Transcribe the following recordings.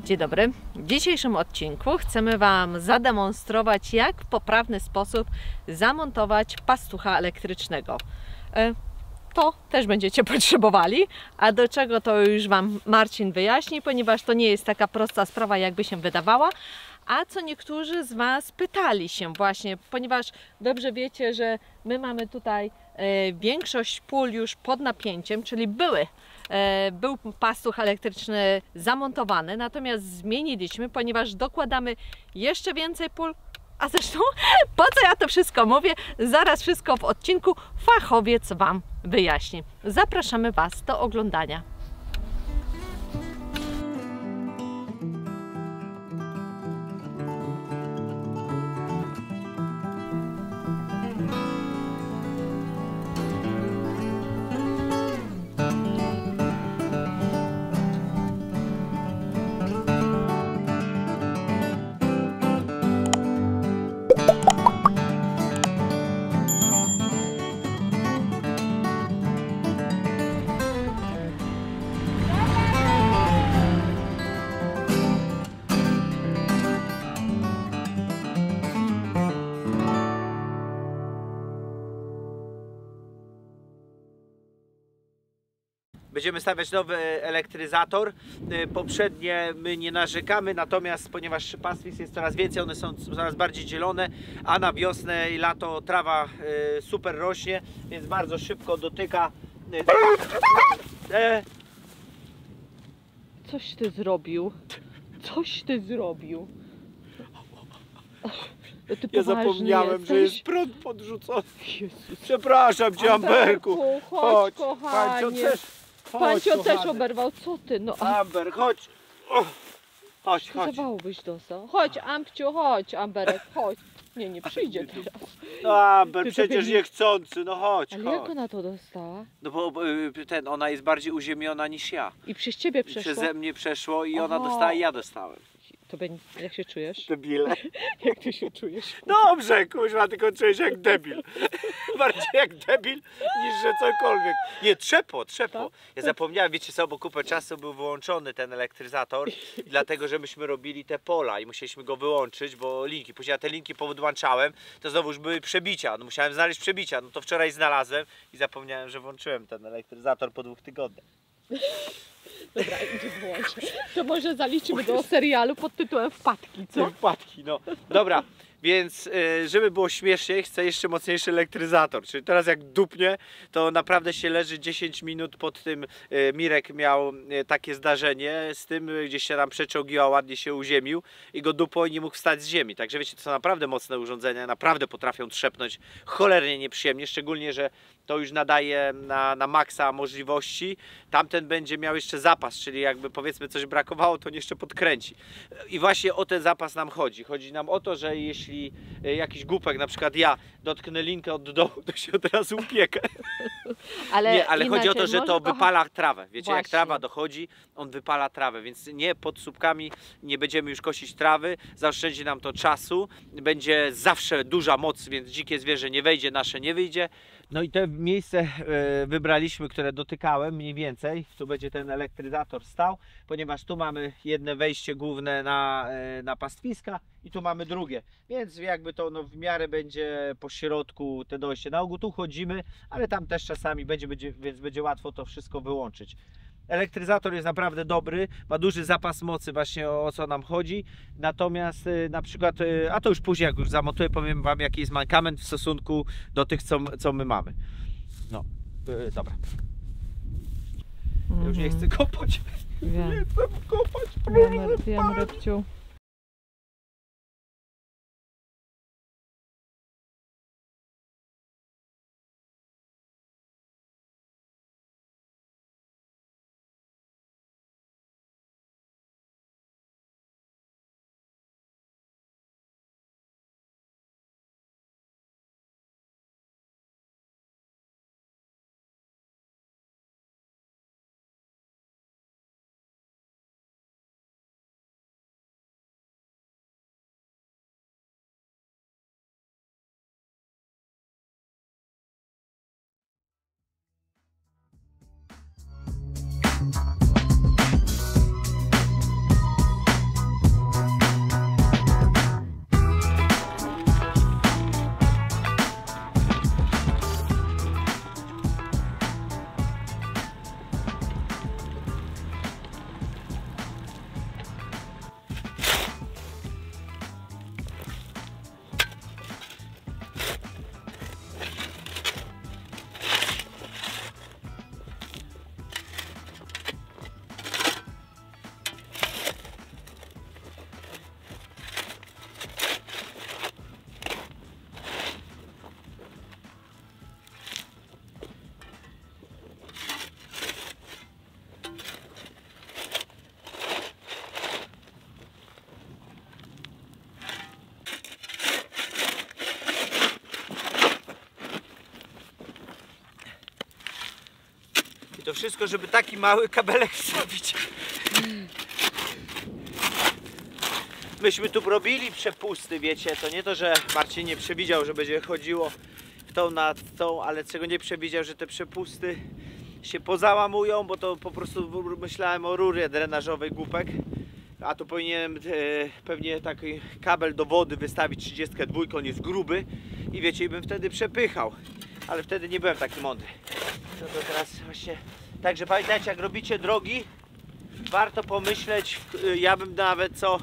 Dzień dobry. W dzisiejszym odcinku chcemy Wam zademonstrować, jak w poprawny sposób zamontować pastucha elektrycznego. To też będziecie potrzebowali, a do czego to już Wam Marcin wyjaśni, ponieważ to nie jest taka prosta sprawa, jakby się wydawała. A co niektórzy z Was pytali się właśnie, ponieważ dobrze wiecie, że my mamy tutaj większość pól już pod napięciem, czyli był pastuch elektryczny zamontowany, natomiast zmieniliśmy, ponieważ dokładamy jeszcze więcej pól, a zresztą po co ja to wszystko mówię, zaraz wszystko w odcinku fachowiec Wam wyjaśni. Zapraszamy Was do oglądania. Będziemy stawiać nowy elektryzator. Poprzednie my nie narzekamy, natomiast ponieważ pastwisk jest coraz więcej, one są coraz bardziej dzielone, a na wiosnę i lato trawa super rośnie, więc bardzo szybko dotyka. Coś ty zrobił. Coś ty zrobił. Ty Ja zapomniałem, jesteś? że jest prąd podrzucony. Jezus. Przepraszam cię, Amberku. Chodź, kochanie. Pancio też kochany. oberwał. Co ty? No, Amber, chodź. Chodź, chodź. zawałbyś dostał. Chodź, Ampciu, chodź, Amberek, chodź. Nie przyjdzie teraz. No Amber, Ty przecież pewnie- niechcący, no chodź, Ale chodź. jak ona to dostała? No bo ona jest bardziej uziemiona niż ja. I przez ciebie przeszło? Przeze mnie przeszło i ona Aha. dostała i ja dostałem. To jak się czujesz? Debile. Jak ty się czujesz? Dobrze, kuźwa, tylko czujesz jak debil. Bardziej jak debil niż że cokolwiek. Nie, trzepło. Tak? Ja zapomniałem, wiecie co, bo kupę czasu był wyłączony ten elektryzator, dlatego że myśmy robili te pola i musieliśmy go wyłączyć, bo linki, później ja te linki podłączałem, to znowu już były przebicia, no musiałem znaleźć przebicia, no to wczoraj znalazłem i zapomniałem, że włączyłem ten elektryzator po 2 tygodniach. Dobra, idzie wyłączę. To może zaliczymy do serialu pod tytułem Wpadki, co? Wpadki, no. Dobra, więc żeby było śmieszniej, chcę jeszcze mocniejszy elektryzator. Czyli teraz jak dupnie, to naprawdę się leży 10 minut pod tym. Mirek miał takie zdarzenie z tym, gdzieś się tam przeczołgiła, ładnie się uziemił i go dupło i nie mógł wstać z ziemi. Także wiecie, to są naprawdę mocne urządzenia, naprawdę potrafią trzepnąć cholernie nieprzyjemnie, szczególnie, że to już nadaje na maksa możliwości. Tamten będzie miał jeszcze zapas, czyli jakby powiedzmy coś brakowało, to on jeszcze podkręci. I właśnie o ten zapas nam chodzi. Chodzi nam o to, że jeśli jakiś głupek, na przykład ja, dotknę linkę od dołu, to się od razu upiekę. Ale chodzi o to, że to wypala trawę. Wiecie, jak trawa dochodzi, on wypala trawę, więc nie pod słupkami nie będziemy już kosić trawy, zaoszczędzi nam to czasu, będzie zawsze duża moc, więc dzikie zwierzę nie wejdzie, nasze nie wyjdzie. No i te miejsce wybraliśmy, które dotykałem mniej więcej. Tu będzie ten elektryzator stał, ponieważ tu mamy jedno wejście główne na pastwiska i tu mamy drugie. Więc jakby to no, w miarę będzie po środku te dojście. Na ogół tu chodzimy, ale tam też czasami więc będzie łatwo to wszystko wyłączyć. Elektryzator jest naprawdę dobry, ma duży zapas mocy, właśnie o co nam chodzi. Natomiast na przykład, a to już później jak już zamontuję, powiem Wam jaki jest mankament w stosunku do tych co my mamy. No, dobra. Ja już nie chcę kopać. Wiem. Nie chcę kopać. Wiem, Rybciu. I to wszystko, żeby taki mały kabelek zrobić. Myśmy tu robili przepusty, wiecie, to nie to, że Marcin nie przewidział, że będzie chodziło w tą nad tą, ale czego nie przewidział, że te przepusty się pozałamują, bo to po prostu myślałem o rurie drenażowej głupek, a tu powinienem pewnie taki kabel do wody wystawić 32, on jest gruby i wiecie, i bym wtedy przepychał, ale wtedy nie byłem taki mądry. No to teraz właśnie, także pamiętajcie, jak robicie drogi, warto pomyśleć, ja bym nawet co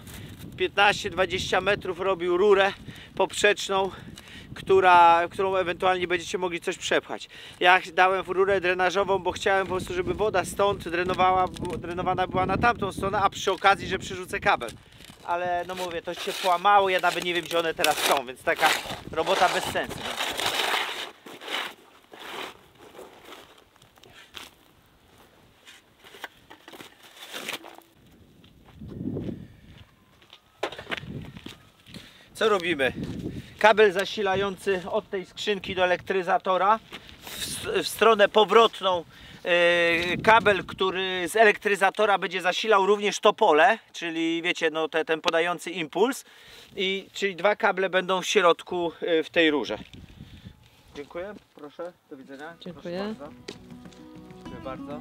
15-20 metrów robił rurę poprzeczną, którą ewentualnie będziecie mogli coś przepchać. Ja dałem w rurę drenażową, bo chciałem po prostu, żeby woda stąd drenowana była na tamtą stronę, a przy okazji, że przerzucę kabel. Ale no mówię, to się połamało, ja nawet nie wiem, gdzie one teraz są, więc taka robota bez sensu. Co robimy? Kabel zasilający od tej skrzynki do elektryzatora w stronę powrotną, kabel, który z elektryzatora będzie zasilał również to pole, czyli wiecie, no ten podający impuls, czyli dwa kable będą w środku w tej rurze. Dziękuję, proszę, do widzenia. Dziękuję. Proszę bardzo. Dziękuję bardzo.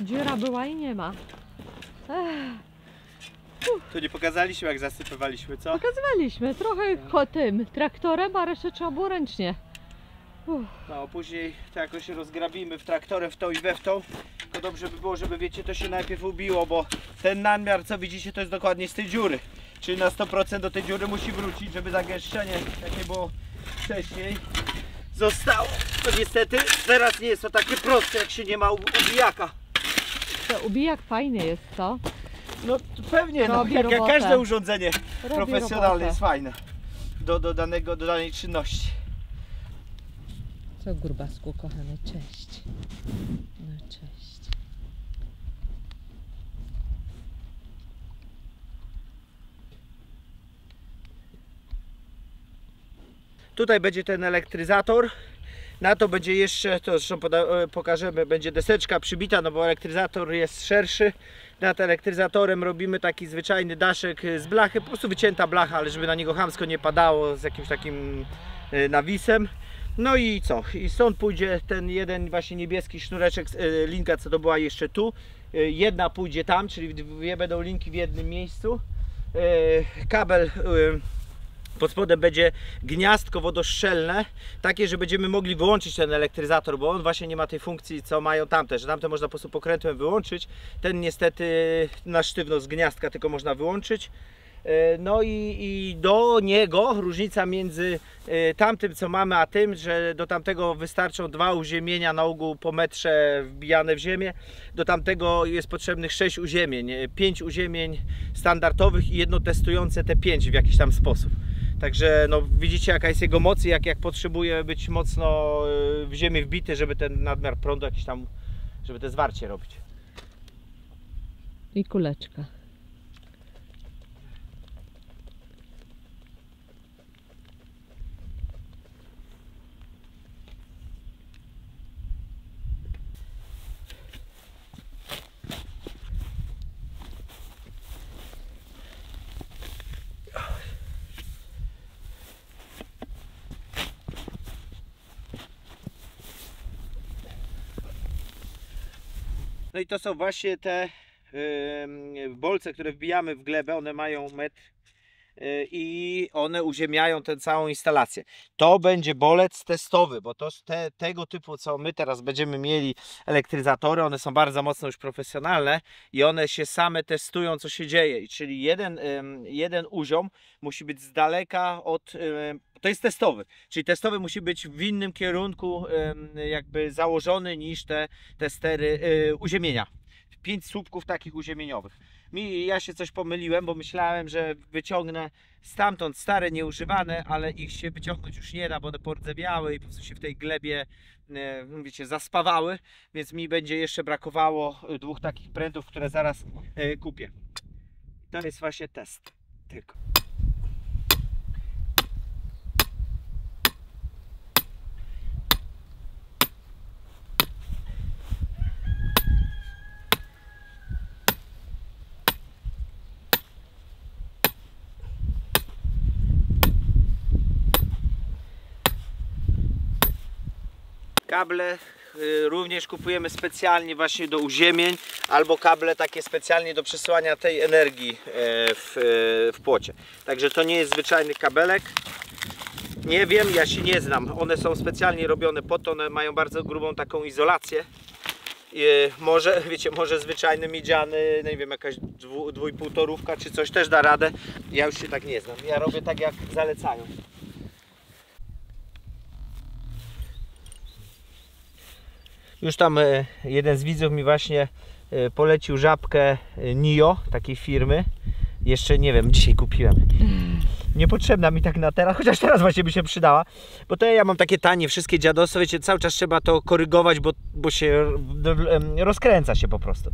Dziura była i nie ma. To nie pokazaliśmy, jak zasypywaliśmy, co? Pokazywaliśmy trochę tym traktorem, a resztę trzeba było ręcznie. No, później to jakoś rozgrabimy w traktorem w tą i we w tą. To dobrze by było, żeby wiecie, to się najpierw ubiło, bo ten nadmiar, co widzicie, to jest dokładnie z tej dziury. Czyli na 100% do tej dziury musi wrócić, żeby zagęszczenie, jakie było wcześniej, zostało. To niestety teraz nie jest to takie proste, jak się nie ma ubijaka. To ubijak fajny jest, co? No to pewnie, no, jak każde urządzenie profesjonalne jest fajne do danej czynności. Co, grubasku kochany, cześć. No cześć. Tutaj będzie ten elektryzator. Na to będzie jeszcze, to zresztą pokażemy, będzie deseczka przybita, no bo elektryzator jest szerszy. Nad elektryzatorem robimy taki zwyczajny daszek z blachy, po prostu wycięta blacha, ale żeby na niego chamsko nie padało, z jakimś takim nawisem. No i co? I stąd pójdzie ten jeden właśnie niebieski sznureczek, linka, co to była jeszcze tu. Jedna pójdzie tam, czyli dwie będą linki w jednym miejscu. Kabel pod spodem będzie gniazdko wodoszczelne, takie, że będziemy mogli wyłączyć ten elektryzator, bo on właśnie nie ma tej funkcji, co mają tamte, że tamte można po prostu pokrętłem wyłączyć. Ten niestety na sztywno z gniazdka tylko można wyłączyć. No i do niego różnica między tamtym, co mamy, a tym, że do tamtego wystarczą 2 uziemienia, na ogół po metrze wbijane w ziemię. Do tamtego jest potrzebnych 6 uziemień, 5 uziemień standardowych i jedno testujące te 5 w jakiś tam sposób. Także no, widzicie, jaka jest jego moc i jak potrzebuje być mocno w ziemię wbity, żeby ten nadmiar prądu jakiś tam, żeby te zwarcie robić. I kuleczka. No i to są właśnie te bolce, które wbijamy w glebę. One mają metr i one uziemiają tę całą instalację. To będzie bolec testowy, bo to tego typu, co my teraz będziemy mieli elektryzatory, one są bardzo mocno już profesjonalne i one się same testują, co się dzieje. I czyli jeden uziom musi być z daleka od... To jest testowy, czyli testowy musi być w innym kierunku jakby założony niż te stery uziemienia. 5 słupków takich uziemieniowych. Ja się coś pomyliłem, bo myślałem, że wyciągnę stamtąd stare, nieużywane, ale ich się wyciągnąć już nie da, bo one pordzewiały i po prostu się w tej glebie, wiecie, zaspawały, więc mi będzie jeszcze brakowało 2 takich prętów, które zaraz kupię. To jest właśnie test. Tylko. Kable również kupujemy specjalnie właśnie do uziemień, albo kable takie specjalnie do przesłania tej energii w płocie. Także to nie jest zwyczajny kabelek. Nie wiem, ja się nie znam. One są specjalnie robione po to, one mają bardzo grubą taką izolację. Może, wiecie, może zwyczajny miedziany, nie wiem, jakaś 2,5 torówka czy coś też da radę. Ja już się tak nie znam. Ja robię tak, jak zalecają. Już tam jeden z widzów mi właśnie polecił żabkę NIO, takiej firmy. Jeszcze nie wiem, dzisiaj kupiłem. Niepotrzebna mi tak na teraz, chociaż teraz właśnie by się przydała. Bo to ja mam takie tanie, wszystkie dziadostwo, wiecie, cały czas trzeba to korygować, bo się rozkręca się po prostu.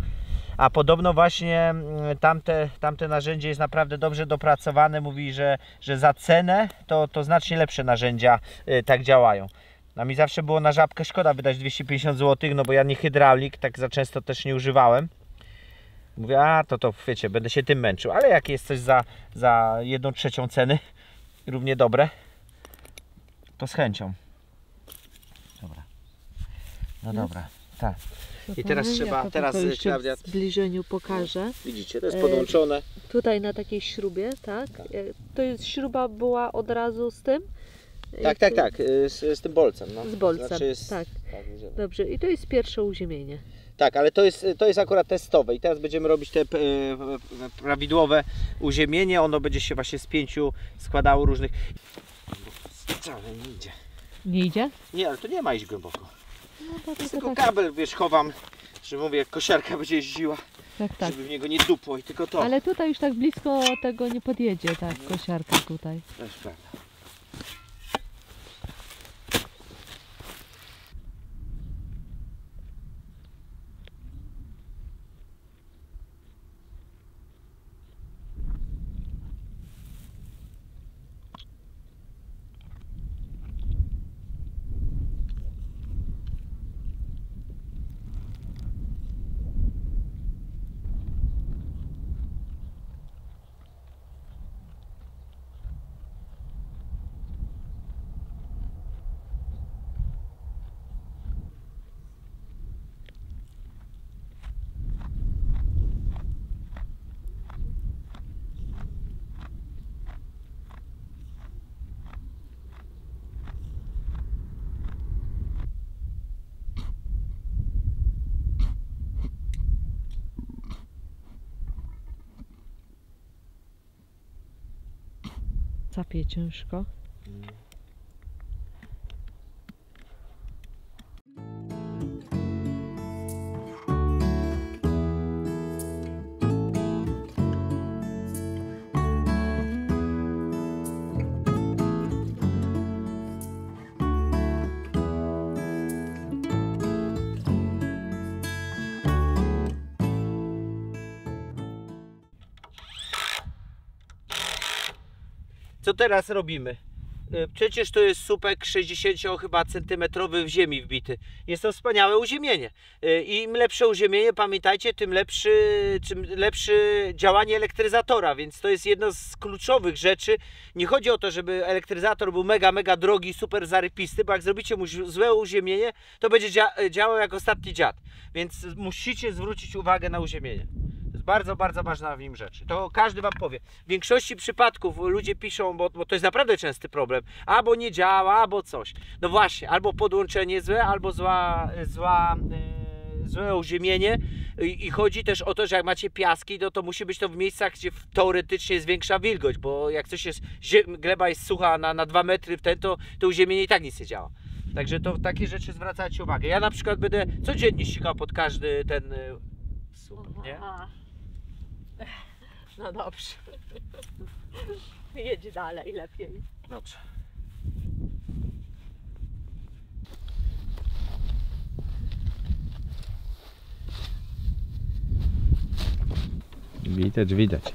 A podobno właśnie tamte narzędzie jest naprawdę dobrze dopracowane. Mówi, że za cenę to znacznie lepsze narzędzia tak działają. A mi zawsze było na żabkę szkoda wydać 250 zł, no bo ja nie hydraulik, tak za często też nie używałem. Mówię, a to wiecie, będę się tym męczył, ale jak jest coś za 1/3 ceny, równie dobre, to z chęcią. Dobra. No dobra, tak. I teraz trzeba, teraz Klaudia... w zbliżeniu pokażę. Widzicie, to jest podłączone. Tutaj na takiej śrubie, tak? To jest śruba była od razu z tym? Tak, z tym bolcem. No. Z bolcem, znaczy jest, tak. Dobrze, i to jest pierwsze uziemienie. Tak, ale to jest akurat testowe i teraz będziemy robić te prawidłowe uziemienie. Ono będzie się właśnie z 5 składało różnych... Wcale nie idzie. Nie idzie? Nie, ale to nie ma iść głęboko. No tylko kabel, wiesz, chowam, że mówię, jak kosiarka będzie jeździła, tak. żeby w niego nie dupło i tylko to. Ale tutaj już tak blisko tego nie podjedzie, tak, kosiarka tutaj. To jest prawda. Capie ciężko. Co teraz robimy? Przecież to jest słupek 60 chyba centymetrowy w ziemi wbity. Jest to wspaniałe uziemienie. Im lepsze uziemienie, pamiętajcie, tym lepsze działanie elektryzatora, więc to jest jedno z kluczowych rzeczy. Nie chodzi o to, żeby elektryzator był mega drogi, super zarypisty, bo jak zrobicie mu złe uziemienie, to będzie działał jak ostatni dziad. Więc musicie zwrócić uwagę na uziemienie. To jest bardzo ważna w nim rzecz. To każdy wam powie. W większości przypadków ludzie piszą, bo to jest naprawdę częsty problem, albo nie działa, albo coś. No właśnie, albo podłączenie złe, albo złe uziemienie. I chodzi też o to, że jak macie piaski, to musi być to w miejscach, gdzie teoretycznie jest większa wilgoć, bo jak coś jest, gleba jest sucha na 2 metry, to uziemienie i tak nic nie działa. Także to takie rzeczy zwracajcie uwagę. Ja na przykład będę codziennie ścigał pod każdy ten słup, nie? No dobrze. Jedź dalej lepiej. Dobrze. Widać.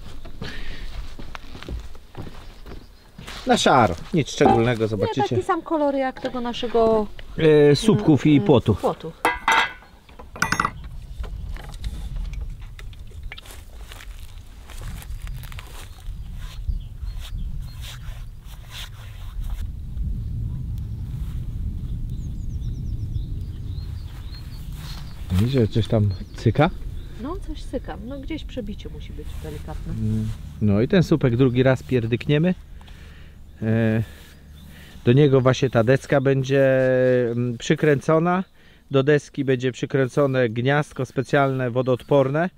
Na szaro, nic szczególnego, zobaczycie. Nie, taki sam kolor jak tego naszego słupków i płotów. Widzicie, coś tam cyka? No coś cyka, no gdzieś przebicie musi być delikatne. No i ten słupek drugi raz pierdykniemy. Do niego właśnie ta deska będzie przykręcona. Do deski będzie przykręcone gniazdko specjalne wodoodporne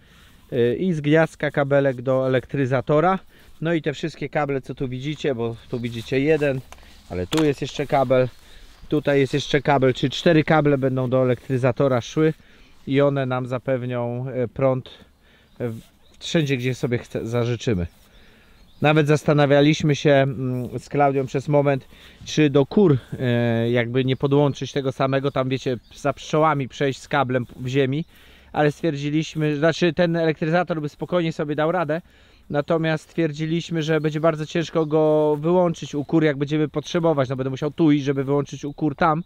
i z gniazdka kabelek do elektryzatora. No i te wszystkie kable, co tu widzicie, bo tu widzicie jeden, ale tu jest jeszcze kabel, tutaj jest jeszcze kabel, czyli 4 kable będą do elektryzatora szły i one nam zapewnią prąd wszędzie, gdzie sobie zażyczymy. Nawet zastanawialiśmy się z Klaudią przez moment, czy do kur jakby nie podłączyć tego samego, tam wiecie, za pszczołami przejść z kablem w ziemi, ale stwierdziliśmy, znaczy ten elektryzator by spokojnie sobie dał radę, natomiast stwierdziliśmy, że będzie bardzo ciężko go wyłączyć u kur, jak będziemy potrzebować, no będę musiał tu iść, żeby wyłączyć u kur tam,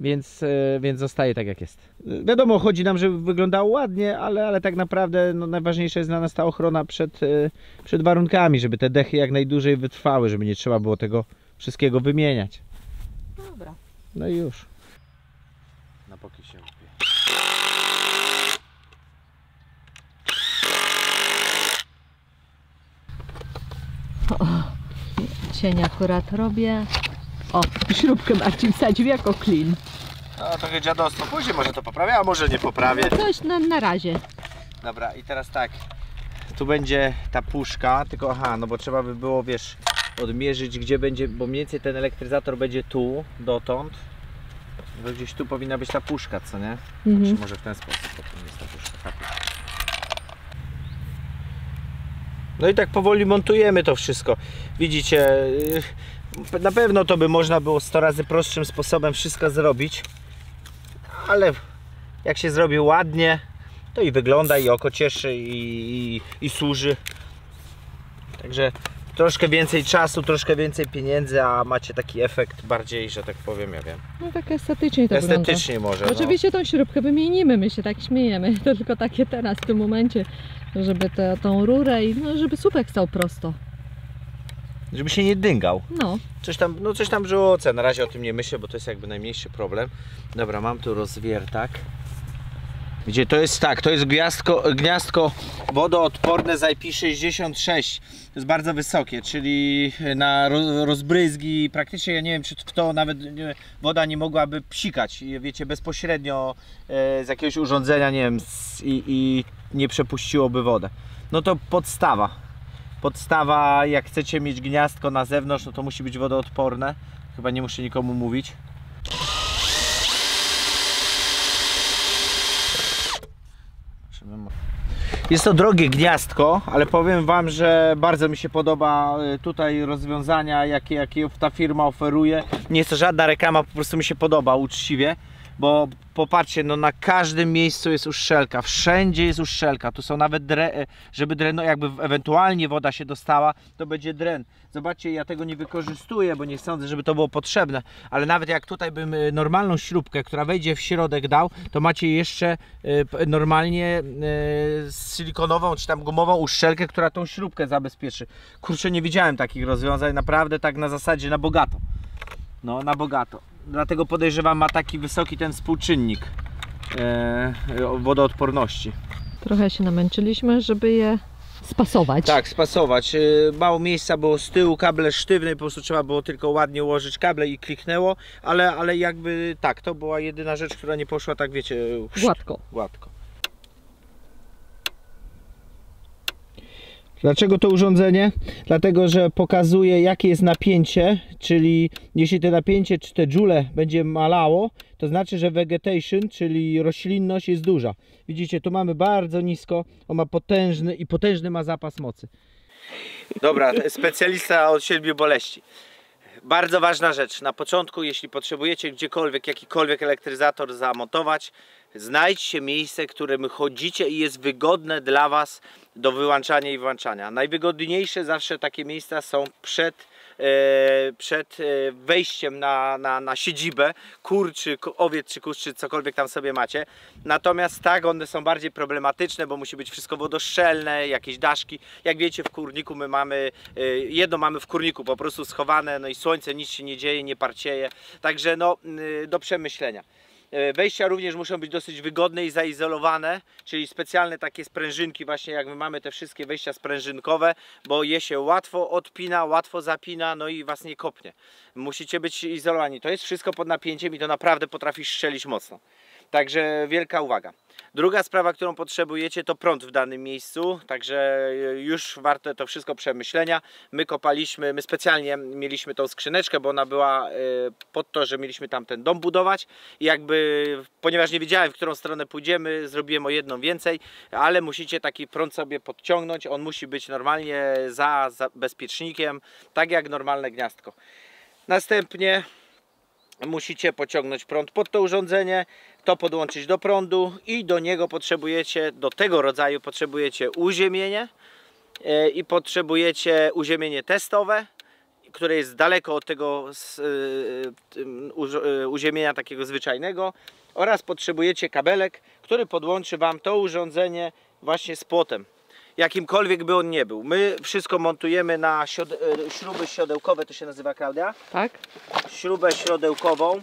więc zostaje tak jak jest. Wiadomo, chodzi nam, żeby wyglądało ładnie, ale tak naprawdę no, najważniejsza jest dla nas ta ochrona przed warunkami, żeby te dechy jak najdłużej wytrwały, żeby nie trzeba było tego wszystkiego wymieniać. Dobra. No i już. Na póki się upie. Cień akurat robię. O, śrubkę Marcin wsadził jako klin. No trochę dziadostwo, później może to poprawię, a może nie poprawię. Coś na razie. Dobra, i teraz tak, tu będzie ta puszka, tylko aha, no bo trzeba by było, wiesz, odmierzyć gdzie będzie, bo mniej więcej ten elektryzator będzie tu, dotąd. Bo gdzieś tu powinna być ta puszka, co nie? Znaczy, może w ten sposób potem jest ta puszka. No i tak powoli montujemy to wszystko. Widzicie, na pewno to by można było 100 razy prostszym sposobem wszystko zrobić, ale jak się zrobi ładnie, to i wygląda, i oko cieszy, i służy. Także troszkę więcej czasu, troszkę więcej pieniędzy, a macie taki efekt bardziej, że tak powiem, ja wiem. No tak estetycznie to estetycznie wygląda. może. Oczywiście tą śrubkę wymienimy, my się tak śmiejemy. To tylko takie teraz w tym momencie, żeby tą rurę i no, żeby słupek stał prosto. Żeby się nie dyngał. No. Coś tam żołące. Na razie o tym nie myślę, bo to jest jakby najmniejszy problem. Dobra, mam tu rozwiertak. Gdzie to jest tak, to jest gniazdko wodoodporne z IP66. To jest bardzo wysokie, czyli na rozbryzgi praktycznie, ja nie wiem, czy w to nawet woda nie mogłaby psikać, wiecie, bezpośrednio z jakiegoś urządzenia, nie wiem, i nie przepuściłoby wodę. No to podstawa, jak chcecie mieć gniazdko na zewnątrz, no to musi być wodoodporne. Chyba nie muszę nikomu mówić. Jest to drogie gniazdko, ale powiem wam, że bardzo mi się podoba tutaj rozwiązania, jakie ta firma oferuje. Nie jest to żadna reklama, po prostu mi się podoba uczciwie, bo popatrzcie, no na każdym miejscu jest uszczelka, wszędzie jest uszczelka, tu są nawet żeby dreno, jakby ewentualnie woda się dostała, to będzie dren. Zobaczcie, ja tego nie wykorzystuję, bo nie sądzę, żeby to było potrzebne, ale nawet jak tutaj bym normalną śrubkę, która wejdzie w środek dał, to macie jeszcze normalnie silikonową czy tam gumową uszczelkę, która tą śrubkę zabezpieczy. Kurczę, nie widziałem takich rozwiązań, naprawdę tak na zasadzie na bogato. No, na bogato. Dlatego podejrzewam, ma taki wysoki ten współczynnik wodoodporności. Trochę się namęczyliśmy, żeby je spasować. Tak, spasować. Mało miejsca było z tyłu, kable sztywne, po prostu trzeba było tylko ładnie ułożyć kable i kliknęło, ale jakby tak, to była jedyna rzecz, która nie poszła tak, wiecie, gładko. Dlaczego to urządzenie? Dlatego, że pokazuje, jakie jest napięcie, czyli jeśli te napięcie czy te joule będzie malało, to znaczy, że vegetation, czyli roślinność jest duża. Widzicie, tu mamy bardzo nisko, on ma potężny ma zapas mocy. Dobra, specjalista od 7 boleści. Bardzo ważna rzecz. Na początku, jeśli potrzebujecie gdziekolwiek jakikolwiek elektryzator zamontować, znajdźcie miejsce, którym chodzicie i jest wygodne dla Was do wyłączania i włączania. Najwygodniejsze zawsze takie miejsca są przed wejściem na siedzibę, kur czy owiec czy kurz czy cokolwiek tam sobie macie. Natomiast tak, one są bardziej problematyczne, bo musi być wszystko wodoszczelne, jakieś daszki. Jak wiecie, w kurniku my mamy, jedno mamy w kurniku po prostu schowane, no i słońce, nic się nie dzieje, nie parcieje. Także no, do przemyślenia. Wejścia również muszą być dosyć wygodne i zaizolowane, czyli specjalne takie sprężynki, właśnie jak my mamy te wszystkie wejścia sprężynkowe, bo je się łatwo odpina, łatwo zapina, no i Was nie kopnie. Musicie być izolowani. To jest wszystko pod napięciem i to naprawdę potrafi strzelić mocno. Także wielka uwaga. Druga sprawa, którą potrzebujecie, to prąd w danym miejscu, także już warte to wszystko przemyślenia. My kopaliśmy, my specjalnie mieliśmy tą skrzyneczkę, bo ona była pod to, że mieliśmy tam ten dom budować i jakby, ponieważ nie wiedziałem, w którą stronę pójdziemy, zrobiłem o jedną więcej, ale musicie taki prąd sobie podciągnąć, on musi być normalnie za bezpiecznikiem, tak jak normalne gniazdko. Następnie musicie pociągnąć prąd pod to urządzenie, to podłączyć do prądu i do niego potrzebujecie, do tego rodzaju potrzebujecie uziemienie i potrzebujecie uziemienie testowe, które jest daleko od tego uziemienia takiego zwyczajnego, oraz potrzebujecie kabelek, który podłączy Wam to urządzenie właśnie z płotem. Jakimkolwiek by on nie był. My wszystko montujemy na śruby siodełkowe, to się nazywa, Klaudia? Tak. Śrubę siodełkową.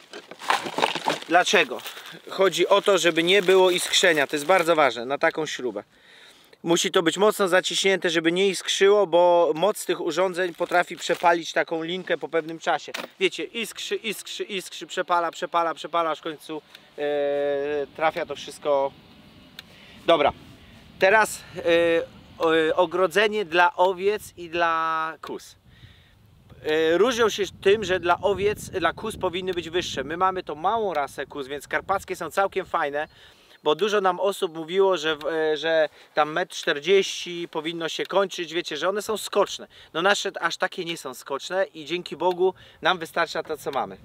Dlaczego? Chodzi o to, żeby nie było iskrzenia. To jest bardzo ważne na taką śrubę. Musi to być mocno zaciśnięte, żeby nie iskrzyło, bo moc tych urządzeń potrafi przepalić taką linkę po pewnym czasie. Wiecie, iskrzy, przepala, aż w końcu trafia to wszystko. Dobra, teraz ogrodzenie dla owiec i dla kóz. Różnią się tym, że dla owiec, dla kóz powinny być wyższe. My mamy tą małą rasę kóz, więc karpackie są całkiem fajne, bo dużo nam osób mówiło, że tam 1,40 m powinno się kończyć, wiecie, że one są skoczne. No nasze aż takie nie są skoczne i dzięki Bogu nam wystarcza to, co mamy.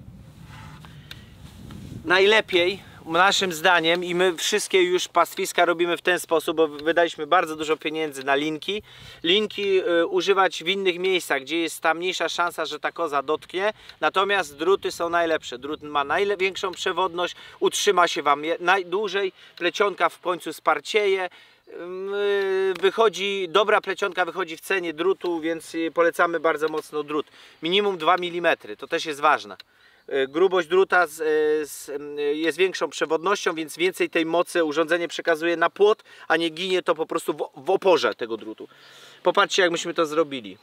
Najlepiej, naszym zdaniem, i my wszystkie już pastwiska robimy w ten sposób, bo wydaliśmy bardzo dużo pieniędzy na linki. Linki używać w innych miejscach, gdzie jest ta mniejsza szansa, że ta koza dotknie. Natomiast druty są najlepsze. Drut ma największą przewodność, utrzyma się Wam najdłużej, plecionka w końcu sparcieje. Dobra plecionka wychodzi w cenie drutu, więc polecamy bardzo mocno drut. Minimum 2 mm, to też jest ważne. Grubość druta jest większą przewodnością, więc więcej tej mocy urządzenie przekazuje na płot, a nie ginie to po prostu w oporze tego drutu. Popatrzcie, jak myśmy to zrobili.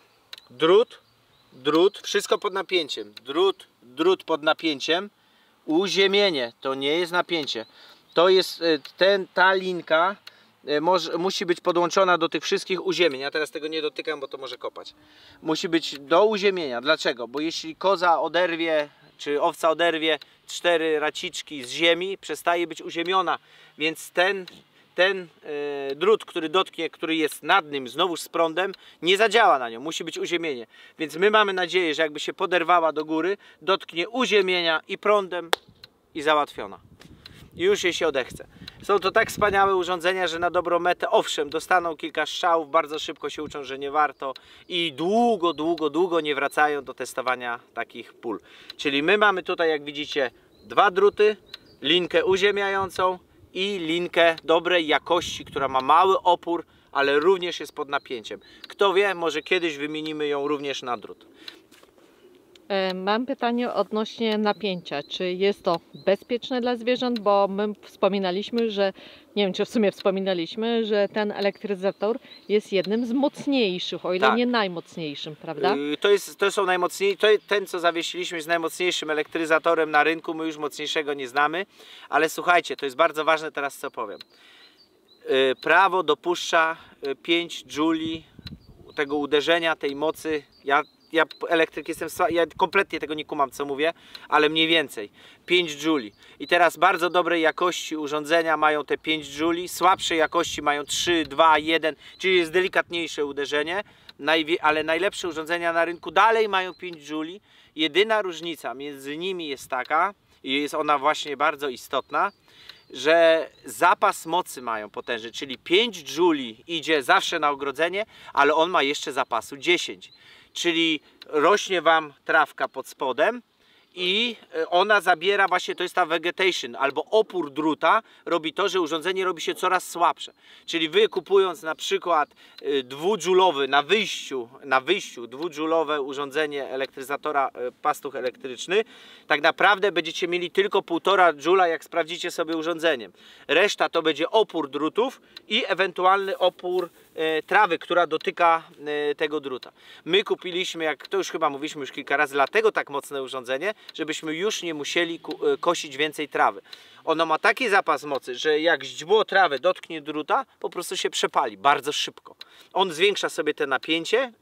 Drut, wszystko pod napięciem. Drut pod napięciem. Uziemienie, to nie jest napięcie. To jest ta linka musi być podłączona do tych wszystkich uziemień. Ja teraz tego nie dotykam, bo to może kopać. Musi być do uziemienia. Dlaczego? Bo jeśli koza oderwie, czy owca oderwie 4 raciczki z ziemi, przestaje być uziemiona, więc ten drut, który dotknie, który jest nad nim, znowuż z prądem, nie zadziała na nią, musi być uziemienie. Więc my mamy nadzieję, że jakby się poderwała do góry, dotknie uziemienia i prądem i załatwiona. i już jej się odechce. Są to tak wspaniałe urządzenia, że na dobrą metę, owszem, dostaną kilka strzałów, bardzo szybko się uczą, że nie warto i długo nie wracają do testowania takich pól. Czyli my mamy tutaj, jak widzicie, 2 druty, linkę uziemiającą i linkę dobrej jakości, która ma mały opór, ale również jest pod napięciem. Kto wie, może kiedyś wymienimy ją również na drut. Mam pytanie odnośnie napięcia. Czy jest to bezpieczne dla zwierząt? Bo my wspominaliśmy, że, nie wiem czy w sumie wspominaliśmy, że ten elektryzator jest jednym z mocniejszych, o ile tak. nie najmocniejszym, prawda? To są najmocniejsi, ten co zawiesiliśmy jest najmocniejszym elektryzatorem na rynku, my już mocniejszego nie znamy, ale słuchajcie, to jest bardzo ważne teraz co powiem. Prawo dopuszcza 5 jouli tego uderzenia, tej mocy. Ja elektryk jestem, ja kompletnie tego nie kumam co mówię, ale mniej więcej 5 jouli. I teraz bardzo dobrej jakości urządzenia mają te 5 jouli, słabszej jakości mają 3, 2, 1, czyli jest delikatniejsze uderzenie, ale najlepsze urządzenia na rynku dalej mają 5 jouli. Jedyna różnica między nimi jest taka, i jest ona właśnie bardzo istotna, że zapas mocy mają potężny, czyli 5 jouli idzie zawsze na ogrodzenie, ale on ma jeszcze zapasu 10. Czyli rośnie Wam trawka pod spodem i ona zabiera właśnie, to jest ta vegetation, albo opór druta robi to, że urządzenie robi się coraz słabsze. Czyli Wy kupując na przykład 2-dżulowy na wyjściu 2-dżulowe urządzenie elektryzatora pastuch elektryczny, tak naprawdę będziecie mieli tylko 1,5 dżula, jak sprawdzicie sobie urządzeniem. Reszta to będzie opór drutów i ewentualny opór trawy, która dotyka tego druta. My kupiliśmy, jak to już chyba mówiliśmy już kilka razy, dlatego tak mocne urządzenie, żebyśmy już nie musieli kosić więcej trawy. Ono ma taki zapas mocy, że jak źdźbło trawy dotknie druta, po prostu się przepali bardzo szybko. On zwiększa sobie te napięcie.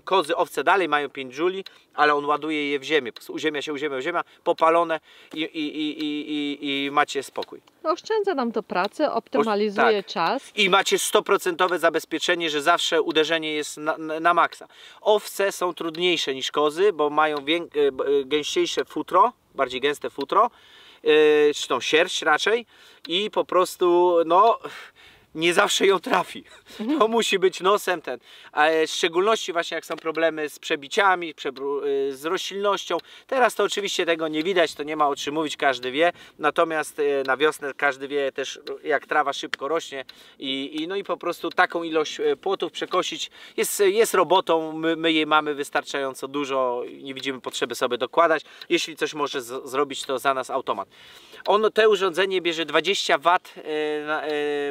Kozy, owce dalej mają 5 jouli, ale on ładuje je w ziemię. Uziemia się, popalone i macie spokój. Oszczędza nam to pracę, optymalizuje czas. I macie 100% zabezpieczenie, że zawsze uderzenie jest na maksa. Owce są trudniejsze niż kozy, bo mają gęściejsze futro, bardziej gęste futro, czy tą sierść raczej i po prostu no nie zawsze ją trafi. To musi być nosem ten. A w szczególności właśnie jak są problemy z przebiciami, z roślinnością. Teraz to oczywiście tego nie widać, to nie ma o czym mówić, każdy wie. Natomiast na wiosnę każdy wie też jak trawa szybko rośnie no i po prostu taką ilość płotów przekosić jest robotą. My jej mamy wystarczająco dużo, nie widzimy potrzeby sobie dokładać. Jeśli coś może zrobić, to za nas automat. Te urządzenie bierze 20 W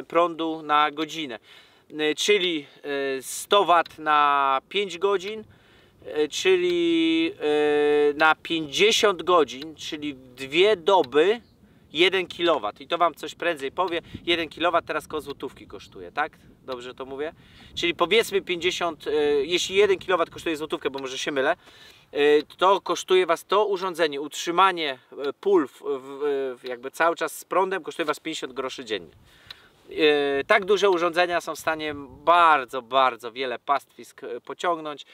prądu na godzinę, czyli 100 W na 5 godzin, czyli na 50 godzin, czyli 2 doby 1 kW. I to Wam coś prędzej powie. 1 kW teraz koło złotówki kosztuje, tak? Dobrze to mówię? Czyli powiedzmy 50, jeśli 1 kW kosztuje złotówkę, bo może się mylę, to kosztuje Was to urządzenie, utrzymanie pól jakby cały czas z prądem kosztuje Was 50 groszy dziennie. Tak duże urządzenia są w stanie bardzo wiele pastwisk pociągnąć.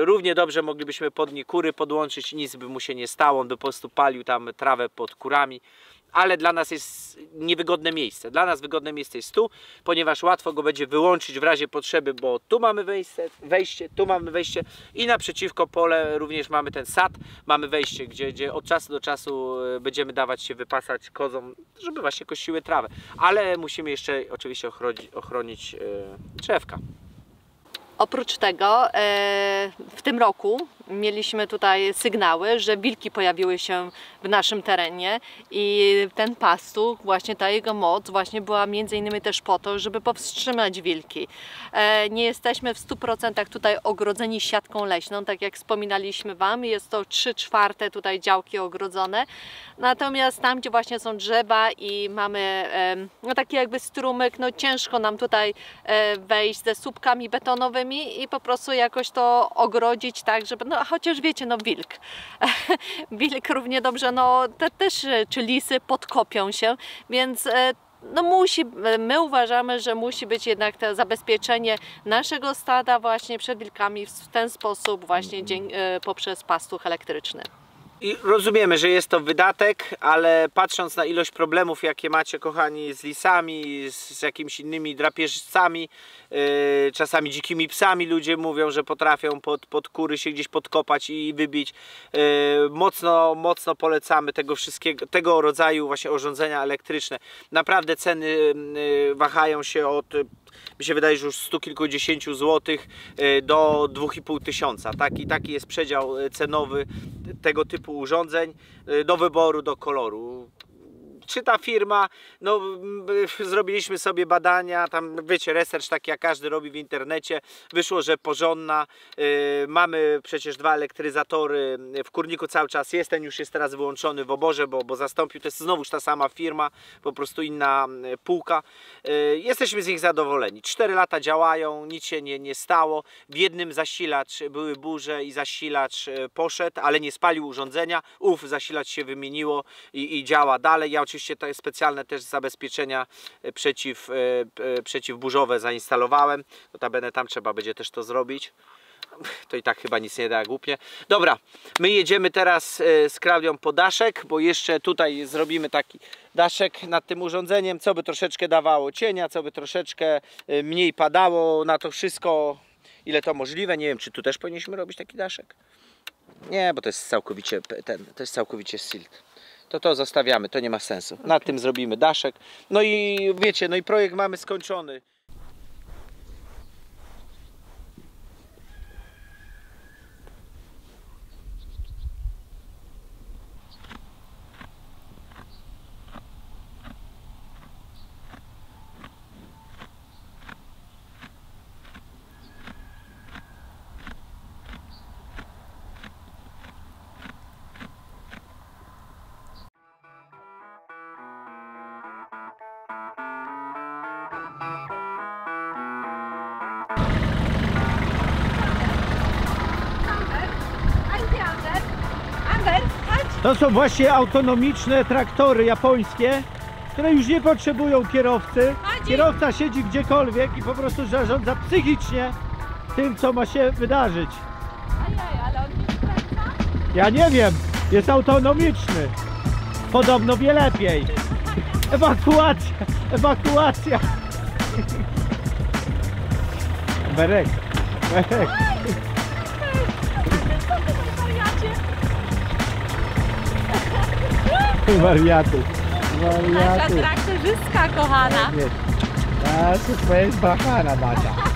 Równie dobrze moglibyśmy pod nie kury podłączyć, nic by mu się nie stało, on by po prostu palił tam trawę pod kurami. Ale dla nas jest niewygodne miejsce. Dla nas wygodne miejsce jest tu, ponieważ łatwo go będzie wyłączyć w razie potrzeby, bo tu mamy wejście, tu mamy wejście i naprzeciwko pole również mamy ten sad, mamy wejście, gdzie od czasu do czasu będziemy dawać się wypasać kozom, żeby właśnie kościły trawę. Ale musimy jeszcze oczywiście ochronić drzewka. Oprócz tego w tym roku mieliśmy tutaj sygnały, że wilki pojawiły się w naszym terenie i ten pastuch, właśnie ta jego moc właśnie była między innymi też po to, żeby powstrzymać wilki. Nie jesteśmy w 100% tutaj ogrodzeni siatką leśną, tak jak wspominaliśmy Wam, jest to 3/4 tutaj działki ogrodzone, natomiast tam, gdzie właśnie są drzewa i mamy no taki jakby strumyk, no ciężko nam tutaj wejść ze słupkami betonowymi i po prostu jakoś to ogrodzić tak, żeby, no chociaż wiecie, no wilk. Wilk równie dobrze, no też czy lisy podkopią się, więc no my uważamy, że musi być jednak to zabezpieczenie naszego stada właśnie przed wilkami w ten sposób właśnie poprzez pastuch elektryczny. I rozumiemy, że jest to wydatek, ale patrząc na ilość problemów, jakie macie, kochani, z lisami, z jakimiś innymi drapieżcami, czasami dzikimi psami, ludzie mówią, że potrafią pod kury się gdzieś podkopać i wybić. Mocno polecamy tego rodzaju właśnie urządzenia elektryczne. Naprawdę ceny wahają się od, mi się wydaje, że już 100 kilkudziesięciu złotych do 2500. Taki jest przedział cenowy tego typu urządzeń, do wyboru, do koloru. Czy ta firma, no zrobiliśmy sobie badania, tam wiecie, research taki jak każdy robi w internecie, wyszło, że porządna. Mamy przecież 2 elektryzatory, w kurniku cały czas jest, ten już jest teraz wyłączony w oborze, bo zastąpił, to jest znowuż ta sama firma, po prostu inna półka. Jesteśmy z nich zadowoleni. 4 lata działają, nic się nie stało. W jednym zasilacz były burze i zasilacz poszedł, ale nie spalił urządzenia. Zasilacz się wymieniło i działa dalej. Ja oczywiście to jest specjalne też zabezpieczenia przeciwburzowe zainstalowałem. Notabene tam trzeba będzie też to zrobić. To i tak chyba nic nie da, głupie. Dobra, my jedziemy teraz z Klaudią po daszek, bo jeszcze tutaj zrobimy taki daszek nad tym urządzeniem, co by troszeczkę dawało cienia, co by troszeczkę mniej padało na to wszystko, ile to możliwe. Nie wiem, czy tu też powinniśmy robić taki daszek. Nie, bo to jest całkowicie silt. To zostawiamy, to nie ma sensu. Okay. Nad tym zrobimy daszek. No i wiecie, no i projekt mamy skończony. To są właśnie autonomiczne traktory japońskie, które już nie potrzebują kierowcy. Kierowca siedzi gdziekolwiek i po prostu zarządza psychicznie tym, co ma się wydarzyć. Ajaj, ale on nie skręca? Ja nie wiem, jest autonomiczny. Podobno wie lepiej. Ewakuacja. Berek. Wariatu. Nasza traktorzystka kochana. To jest bachana nasza.